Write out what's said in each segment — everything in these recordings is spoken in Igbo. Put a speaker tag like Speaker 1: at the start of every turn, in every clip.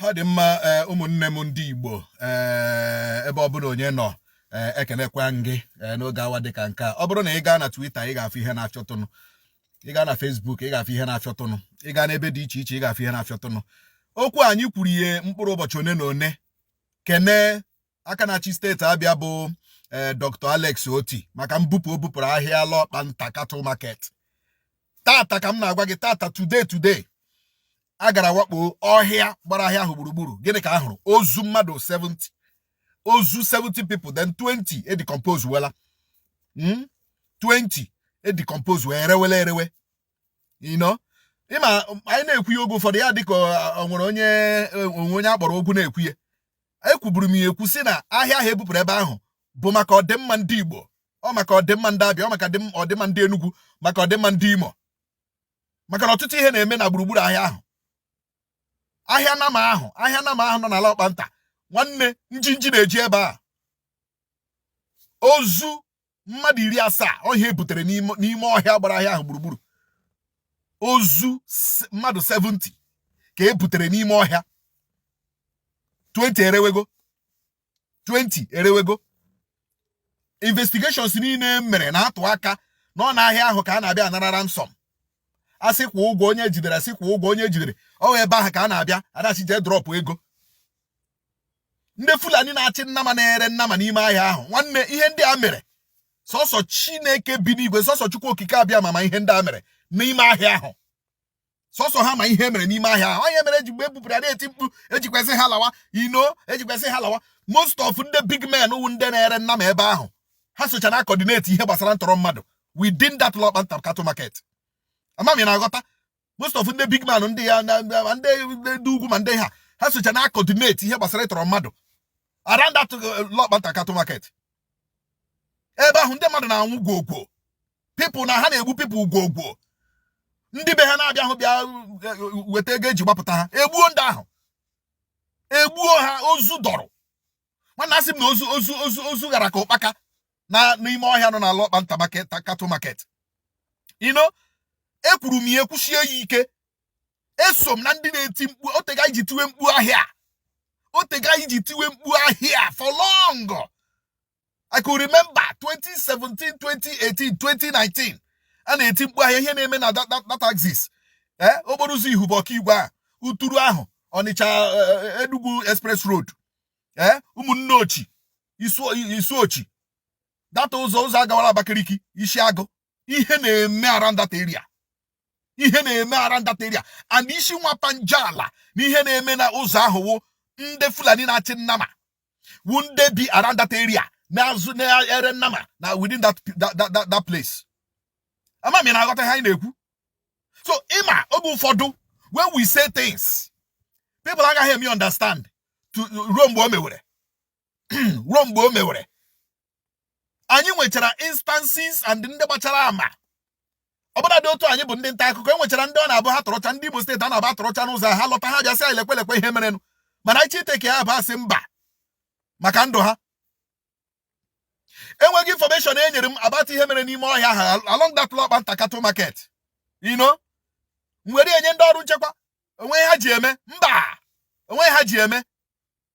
Speaker 1: ọ dị mma ụmụnne m ndị Igbo ebe ọ bụla onye nọ ekenekwa gị n'oge awa dịka nke a. Ọ bụrụ na ị gaa na Twitter ị ga-afụ ihe na-afịọtụnụ, ị gaa na Facebook ị ga-afụ ihe na-afịọtụnụ, ị gaa n'ebe dị iche iche ị ga-afụ ihe na-afịọtụnụ. Okwu anyị kwuru ihe mkpụrụ ụbọchị one na one kene aka na-achị steeti Abia bụ Dr. Alex Oti maka mbupụ o bupụrụ ahịa Alọkpanta Cattle Market. Tata ka m na-agwa gị, tata today a gara wakpo ọhịa gbara ahịa ahụ gburugburu. Gịnị ka a hụrụ? Ozu mmadụ 70, ozu 70 people, then 20 e decompose wela 20 e decompose wee erewe. You know, ịma anyị na-ekwu ya oge ụfọdụ ya dịka o nwere onye akpọrọ okwu na-ekwu ya. Ekwuburu m ya ekwu si na ahịa ahụ ebupụrụ ebe ahụ bụ maka ọdịmma ndị Igbo, ọ maka ọdịmma ndị Abịa, ọ maka ọdịmma ndị Enugu, maka ọdịmma ndị Imo, maka na ọtụtụ ihe na-eme na gburugburu ahịa ahụ. Ahịa nama ahụ nọ n'ala Ọkpanta, nwanne njinji na-eji ebe a. Ozu mmadụ 70 ọhịa ebutere n'ime ọhịa gbara ahịa ahụ gburugburu. Ozu mmadụ 70 ka ebutere n'ime ọhịa. 20 erewego. Investigations niile mere na-atụ aka na ọ na-ahịa ahụ ka a na-abịa anara ransom. Asị kwa ụgwọ onye ejidere, asị kwa ụgwọ onye ejidere, ọ ebe ahụ ka a na-abịa adachi jee drọpụ ego. Ndị Fulani na-achị nnama na-ere nnama n'ime ahịa ahụ, nwanne ihe ndị a mere sọsọ Chineke bi n'igwe, sọsọ Chukwu okike abịa ma ihe ndị a mere n'ime ahịa ahụ. Sọsọ ha ma ihe mere n'ime ahịa ahụ. Onye mere ejigbo ebupụrụ ada eti mkpu ejikwesị ha lawa, ejikwesị ha lawa. Most of ndị big men wụ ndị na-ere nnama ebe ahụ, ha socha na coordinate ihe gbasara ntọrọ mmadụ within that Alọkpanta Cattle Market. Amami na-aghọta. Most of ndị big man ndị ya ndị ugwu ma ndị ha socha na coordinate ihe gbasara ịtọrọ mmadụ around that Alọkpanta Cattle Market. Ebe ahụ ndị mmadụ na-anwụ gwogwo, people na ha na-egbu people gwogwo. Ndị be ha na-abịa ahụ bịa weta ego eji gbapụta ha, egbuo ndị ahụ, egbuo ha. Ozu dọrọ. Nwanne asị m na ozu gara ka ụkpaka n'ime ọhịa nọ na Alọkpanta Cattle Market. You know, ekwuru m ya ekwuchie ya ike. Eso m na ndị na-eti mkpu. Otega iji tiwe mkpu ahịa for long. I could remember 2017, 2018, 2019. A na-eti mkpu ahịa ihe na-eme na that axis. Okporo ụzọ ihu bụ ọkaigwe a, Uturu ahụ, Ọnịcha Enugu Express Road. Ụmụnne Ochi, Isu Ochi. Data ụzọ agawara Abakaliki, Isiagụ. Ihe na-eme around that area. And isi nwa Panjala na ihe na-eme na ụzọ ahụ wụ ndị Fulani na-achị nnama, wụ ndị bi around that area na-azụ na-ere nnama na within that place. Amami na-aghọta ihe anyị na-ekwu. So ịma oge ụfọdụ when we say things, people agaghị eme understand ruo mgbe o mewere. Anyị nwechara instances and ndị gbachara ama. Ọbụna dị otu anyị bụ ndị nta akụkọ, enwechara ndị ọ na-abụ ha tọrọcha, ndị Imo steeti a na-abụ atọrọcha n'ụzọ ha lọta ha bịa sị anyị lekwe ihe merenụ, mana anyị chiteke ya bụ asị mba maka ndụ ha. Enweghị information e nyere m about ihe mere n'ime ọhịa ha along that Alọkpanta Cattle Market. You know, nwere enye ndị ọrụ nchekwa, onweghị ha ji eme, mba, onweghị ha ji eme.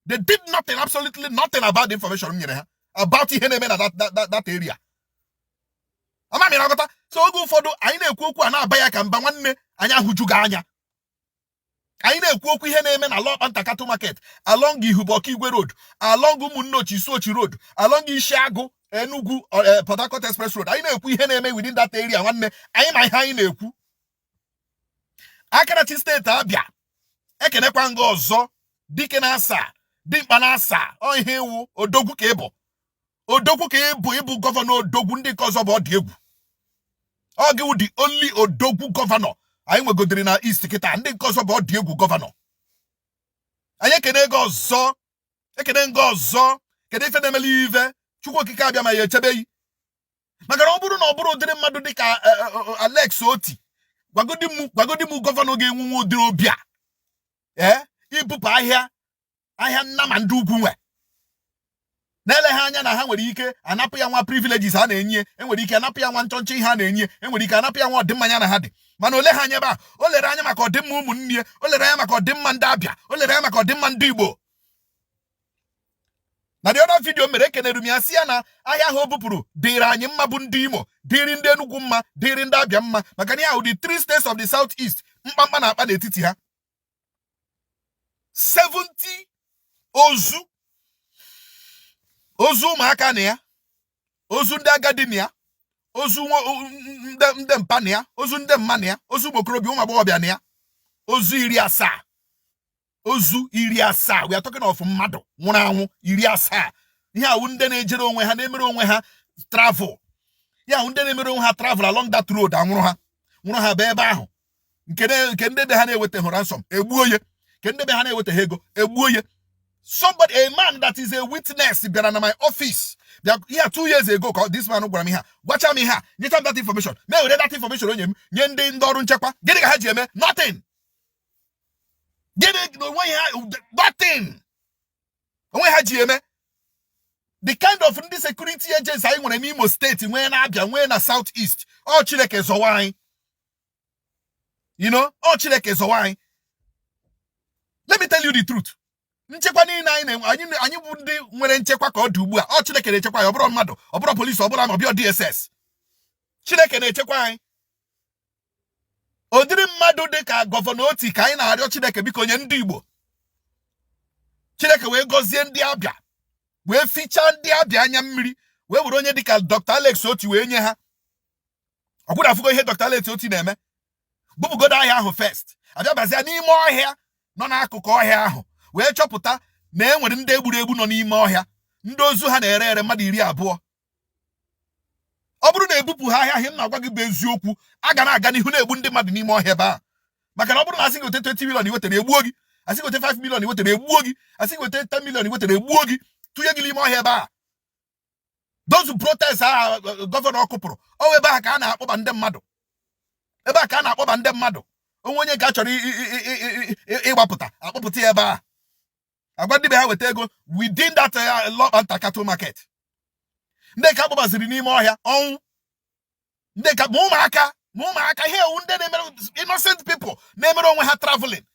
Speaker 1: They did nothing, absolutely nothing about the information m nyere ha about ihe na-eme na that area. Amami na-agọta. So oge ụfọdụ anyị na-ekwu okwu a na-aba ya ka mba, nwanne anyị ahụjughị anya. Anyị na-ekwu okwu ihe na-eme na Alọkpanta Cattle Market, along Ihubokigwe Road, along Ụmụnne Ochi Isuochi Road, along Isiagụ Enugu Port Harcourt Express Road. Anyị na-ekwu ihe na-eme within that area, nwanne anyị ma ihe anyị na-ekwu. Akarachi steeti Abịa ekenekwa nga ọzọ, dike na asa, dimkpa na asa, ihe iwu odogwu ka ịbụ. Odogwu ka ịbụ gọvanọ odogwu, ndị nke ọzọ bụ ọ dị egwu. Ọ gị wụ the only odogwu gọvanọ anyị nwegodiri na East kịta, ndị nke ọzọ bụ ọ dị egwu gọvanọ. Anyị ekene nga ọzọ, kedu ife na-emeli ive Chukwu okike abịa ma ya echebeghị. Maka na ọ bụrụ na ọ bụrụ ụdịrị mmadụ dịka Alex Oti, gwagodi m gọvanọ ga-enwu ụdịrị obi a, ibupụ ahịa nnama ndị ugwu nwe. na-ele ha anya na ha nwere ike anapụ ya nwa privileges ha na-enye, enwere ike anapụ ya nwa nchọnchọ ihe ha na-enye, enwere ike anapụ ya nwa ọdịmmanya na ha dị. Mana ole ha anya ebe a, o lere anya maka ọdịmma ụmụnne ya, o lere anya maka ọdịmma ndị Abịa, o lere anya maka ọdịmma ndị Igbo. Na the other video mere ekenere m ya si ya na ahịa ahụ o bupụrụ dịrị anyị mma bụ ndị Imo, dịrị ndị Enugu mma, dịrị ndị Abịa mma, maka na ya ahụ the 3 states of the Southeast mkpamkpa na-akpa n'etiti ha. 70 ozu ụmụaka na ya, ozu ndị agadi na ya, ozu ndị mpa na ya, ozu ndị mma na ya, ozu ụmụ okorobịa ụmụ agbọghọbịa na ya, ozu 70. Ozu 70. We are talking of mmadụ nwụrụ anwụ 70. Ihe ahụ ndị na-ejere onwe ha, na-emere onwe ha travel. Ya ahụ ndị na-emere onwe ha travel along that road anwụrụ ha bụ ebe ahụ. Nke ndị be ha na-eweta ransom egbuo ye. Nke ndị be ha na-eweta ego egbuo ye. Somebody, a man that is a witness, bịara na my office. Yeah, 2 years ago, this man gwara m ihe a. Gwacha m ihe a. Nyeta m that information. Me were that information onye m nye ndị ọrụ nchekwa. Gịnị ka ha ji eme? Nothing. Nothing. Onwe ha ji eme. The kind of ndị security agents anyị nwere n'Imo State, nwee na Abia, nwee na Southeast. Ọ Chineke zọwa anyị. You know, ọ Chineke zọwa anyị. Let me tell you the truth. Nchekwa niile anyị bụ ndị nwere nchekwa ka ọ dị ugbu a. Ọ Chineke na-echekwa anyị, ọ bụrụ mmadụ, ọ bụrụ polisi, ọ bụrụ ama, ọ bịa DSS. Chineke na-echekwa anyị. Odiri mmadụ dị ka gọvanọ Oti ka anyị na-arịọ Chineke biko nye ndị Igbo. Chineke wee gọzie ndị Abịa, wee fichaa ndị Abịa anya mmiri, wee were onye dịka Dr. Alex Oti wee nye ha. Ọ bụrụ afụgo ihe Dr. Alex Oti na-eme. Bupụgodo ahịa ahụ first. Abịa bazia n'ime ọhịa nọ n'akụkụ ọhịa ahụ, wee chọpụta na e nwere ndị egburegbu nọ n'ime ọhịa, ndị ozu ha na-ere mmadụ 20. Ọ bụrụ na ebupụ ha ahịa, m na-agwa gị bụ eziokwu, aga na-aga n'ihu na-egbu ndị mmadụ n'ime ọhịa ebe a. Maka na ọ bụrụ na asị gị weta 20 million iwetara egbuo gị, asị gị weta 5 million iwetara egbuo gị, asị gị weta 10 million iwetara egbuo gị, tụnye gị n'ime ọhịa ebe a. Those protests a gọvanọ kụpụrụ, ọ ebe a ka a na-akpọba ndị mmadụ. Ebe a ka a na-akpọba ndị mmadụ. Onwe onye ka chọrọ ịgbapụta, akpọpụta ya ebe a. Agwa ndị be ha weta ego within that Lọkpanta cattle market. Ndị ka akpọbaziri n'ime ọhịa ọnwụ. Ndị ka ma ụmụaka ihe ewu ndị na-emere innocent people na-emere onwe ha traveling.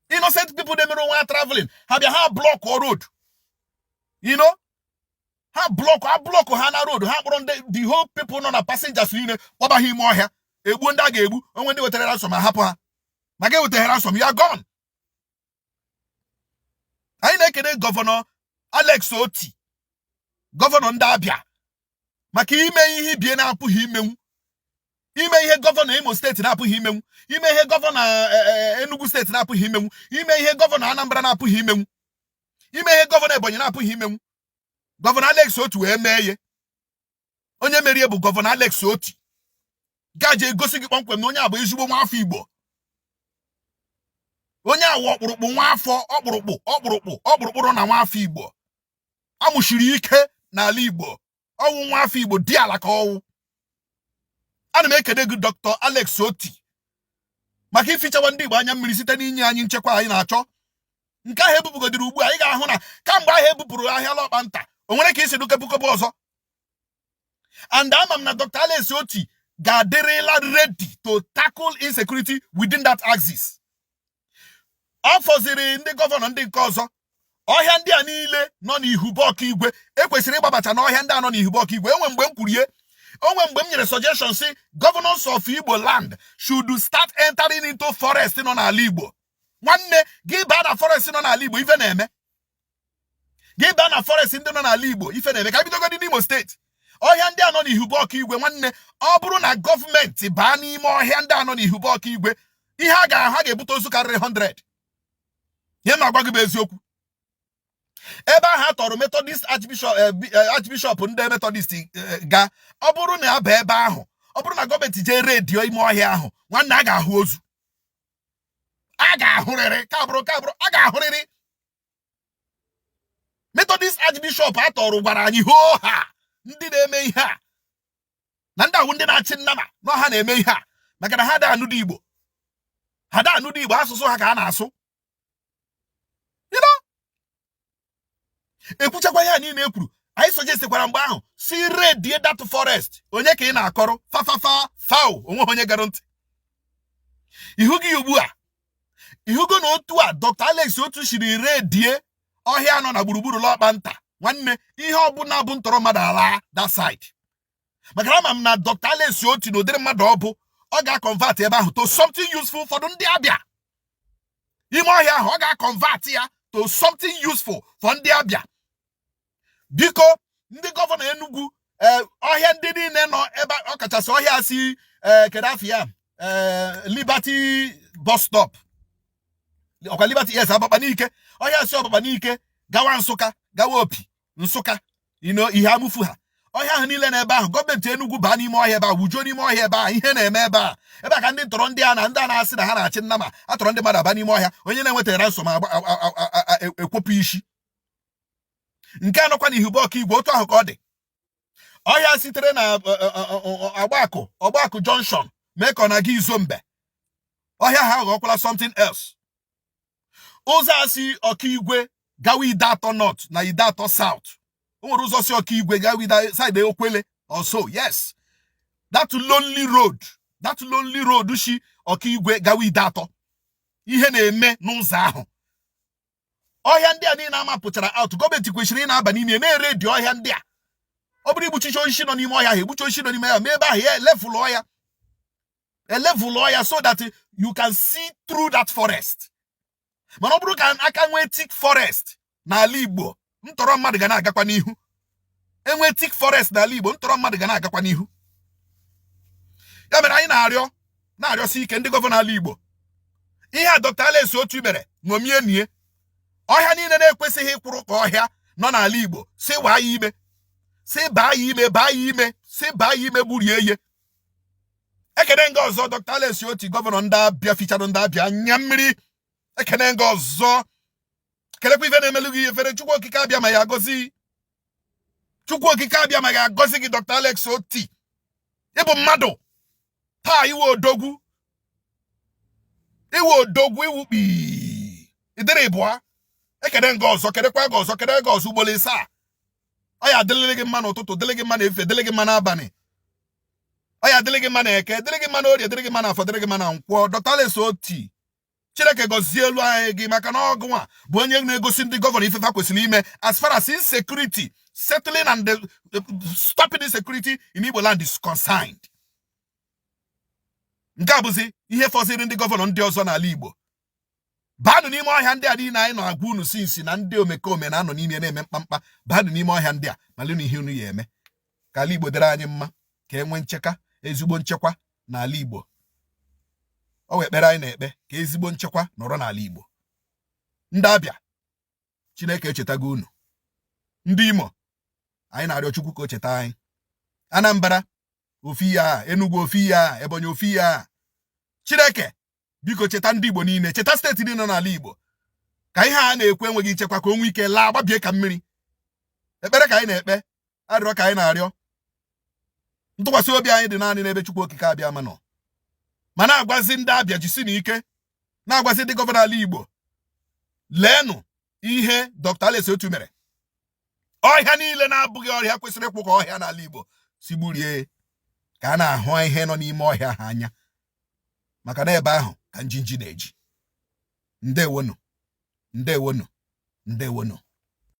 Speaker 1: Innocent people na-emere onwe ha traveling. Ha bịa ha block road. You know? Ha block ha na road. Ha kpọrọ the whole people nọ na passengers niile kpọba ha ime ọhịa. Egbu ndị a ga-egbu, onwe ndị wetara ransom ahapụ ha. Ma ga wetara ransom, you are gone. Anyị na-ekele gọvanọ Alex Oti, gọvanọ ndị Abịa, maka ime ihe bie na-apụghị imenwu. Ime ihe gọvanọ Imo steeti na-apụghị imenwu. Ime ihe gọvanọ Enugu steeti na-apụghị imenwu. Ime ihe gọvanọ Anambra na-apụghị imenwu. Ime ihe gọvanọ Ebonyi na-apụghị imenwu. Gọvanọ Alex Oti wee mee ihe. Onye merie bụ gọvanọ Alex Oti. Gaje egosi gị kpọmkwem na onye a bụ ezigbo nwa afọ Igbo. Onye awụ ọkpụrụkpụ nwa afọ ọkpụrụkpụ nọ na nwa afọ Igbo. Amụshiri ike n'ala Igbo. Ọwụ nwa afọ Igbo dị ala ka ọwụ. Ana m ekele gị Dr. Alex Oti maka ifichawa ndị Igbo anya mmiri site n'inye anyị nchekwa anyị na-achọ. Nke ahụ ebupụgodiri ugbu a, anyị ga-ahụ na kamgbe ahụ ebupụrụ ahịa Lọkpanta, o nwere ka isi dukepukobu ọzọ. And ama m na Dr. Alex Oti ga-adịrịla ready to tackle insecurity within that axis. Ọ fọziri ndị gọvanọ ndị nke ọzọ. Ọhịa ndị a niile nọ n'Ihube Ọkaigwe ekwesịrị ịgbabata n'ọhịa ndị a nọ n'Ihube Ọkaigwe. Enwe mgbe m kwuru ihe, onwe mgbe m nyere suggestion si governors of Igbo land should start entering into forest nọ n'ala Igbo. Nwanne gị baa na forest nọ n'ala Igbo ife na-eme. Gị baa na forest ndị nọ n'ala Igbo ife na-eme. Ka bidogodi n'Imo steeti. Ọhịa ndị a nọ n'Ihube Ọkaigwe, nwanne, ọ bụrụ na gọọmenti baa n'ime ọhịa ndị a nọ n'Ihube Ọkaigwe, ihe a ga-ebute ozu karịrị 100. Ihe na-agwa gị bụ eziokwu. Ebe ahụ a tọrọ Methodist Archbishop ndị Methodist ga, ọ bụrụ na aba ebe ahụ, ọ bụrụ na gọọmenti jee redio ime ọhịa ahụ, nwanne a ga-ahụ ozu. A ga-ahụrịrị kabụrụ a ga-ahụrịrị. Methodist Archbishop a tọrọ gwara anyị hoo ha ndị na-eme ihe a na ndị ahụ ndị na-achị nnama na ha na-eme ihe a maka na ha da anụ dị Igbo. Ha da anụ dị Igbo, asụsụ ha ka a na-asụ. You know? ekwuchakwa ya niile ekwuru anyị suggested-kwara mgbe ahụ si redie that forest onye ka ị na-akọrọ fowl onwe onye gara ntị ihu gị ugbu a ihugo na otu a Dr. Alex otu shiri redie ọhịa nọ na gburugburu Lọkpa Nta nwanne ihe ọbụla bụ ntọrọ mmadụ ala that side maka ama m na Dr. Alex otu na ụdịrị mmadụ ọ ga-convert ebe ahụ to something useful for ndị Abia ime ọhịa ahụ ọ ga-convert ya to something useful for ndị Abia biko ndị gọvanọ Enugu ọhịa ndị niile nọ ebe ọ kachasị ọhịa si kedafia Liberty bus stop ọkwa Liberty yes Abapanike ọhịa si Abapanike gawa Nsụka gawa Opi Nsụka ihe amụfu ha ọhịa ahụ niile n'ebe ahụ gọọmenti Enugu baa n'ime ọhịa ebe a wujuo n'ime ọhịa ebe a ihe na-eme ebe a ka ndị ntọrọ ndị a na-asị na ha na-achị nna ma atọrọ ndị mmadụ aba n'ime ọhịa onye na-enwetara nsọ ma ekwopụ isi nke anọkwa na Ihube Ọkaigwe otu ahụ ka ọ dị ọhịa sitere na Ọgbakụ Junction mee ka ọ na-aga Izombe ọhịa ha aghọkwala something else ụzọ asị Ọkaigwe gawa Idatọ North na Idatọ South o nwere ụzọ si Ọkaigwe gawa side Okwele also yes that lonely road shi Ọkaigwe gawa Idatọ ihe na-eme n'ụzọ ahụ ọhịa ndị a niile amapụchara out gọọmenti kwesịrị ị na-aba n'ime na-ere dị ọhịa ndị a ọ bụrụ igbuchicha osisi nọ n'ime ọhịa ha egbucha osisi nọ n'ime ya ma ebe ahụ ya elevụlụ ya so that you can see through that forest mana ọ bụrụ ka aka nwee thick forest n'ala Igbo ntọrọ mmadụ ga na-agakwa n'ihu enwe thick forest n'ala Igbo ntọrọ mmadụ ga na-agakwa n'ihu ya mere anyị na-arịọsi ike ndị gọvanọ ala Igbo ihe a Dr. Alex otu mere ṅomie nie ọhịa niile na-ekwesịghị ịkwụrụ ka ọhịa nọ n'ala Igbo si waa ya ime si baa ya ime gburie ihe ekene nga ọzọ Dr. Alex otu gọvanọ ndị Abịa fichara ndị Abịa anya mmiri ekene nga ọzọ kelekwa ife na-emelu gị efere Chukwu Okike abịa ma ya agọzi gị Dr. Alex Oti ịbụ mmadụ taa iwe odogwu iwu kpii idere ịbụa ekene nga ọzọ kedekwa ga ọzọ kede ga ọzọ ugboro ịsaa ọ ya adịlịrị gị mma n'ụtụtụ dịlị gị mma n'efe dịlị gị mma n'abalị ọ ya adịlị gị mma n'eke dịlị gị mma n'orie dịlị gị mma n'afọ dịlị gị mma na nkwọ Dr. Alex Oti Chineke gọzie elu anyị gị maka na ọgụ a bụ onye na-egosi ndị gọvanọ ifefa kwesịrị ime as far as insecurity settling and stopping insecurity in Igbo land is concerned. Nke a bụzi ihe fọziri ndị gọvanọ ndị ọzọ n'ala Igbo baanụ n'ime ọhịa ndị a niile anyị na-agwa unu sinsi na ndị omekome na-anọ n'ime na-eme mkpamkpa baanụ n'ime ọhịa ndị a malụ na ihe unu ya eme ka ala Igbo dịrị anyị mma ka e nwee ezigbo nchekwa n'ala Igbo o wee kpere anyị na-ekpe ka ezigbo nchekwa nọrọ n'ala Igbo ndị Abịa Chineke echetago unu ndị Imo anyị na-arịọ Chukwu ka o cheta anyị Anambra ofi ya Enugu ofi ya Ebonyi ofi ya Chineke biko cheta ndị Igbo niile cheta steeti niile nọ n'ala Igbo ka ihe a na-ekwu enweghị nchekwa ka o nwee ike laa gbabie ka mmiri ekpere ka anyị na-ekpe arịrịọ ka anyị na-arịọ ntụkwasị obi anyị dị naanị n'ebe Chukwu Okike abịa ma nọ ma na-agwazi ndị Abịa jisi n'ike na-agwazi ndị gọvanọ ala Igbo leenụ ihe Dr. Alex Otu mere ọhịa niile na-abụghị ọhịa kwesịrị ịkwụ ka ọhịa n'ala Igbo si gburie ka a na-ahụ ihe nọ n'ime ọhịa ha anya maka na ebe ahụ ka njinji na-eji ndewonu